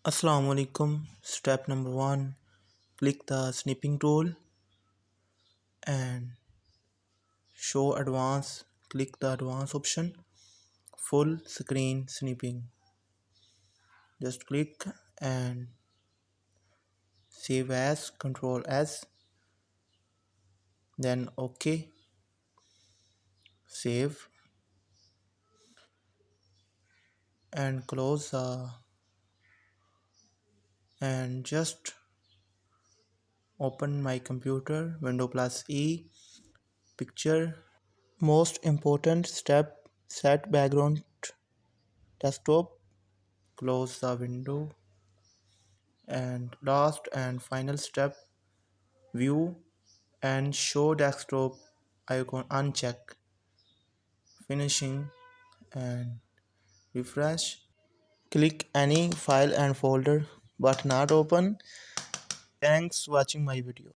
Assalamu alaikum. Step number 1, click the snipping tool and show advanced. Click the advanced option, full screen snipping. Just click and save as, Control S, then OK, save and close and just open my computer, Windows plus E, picture. Most important step, set background desktop, close the window, and last and final step, view and show desktop icon uncheck, finishing and refresh. Click any file and folder but not open. Thanks for watching my video.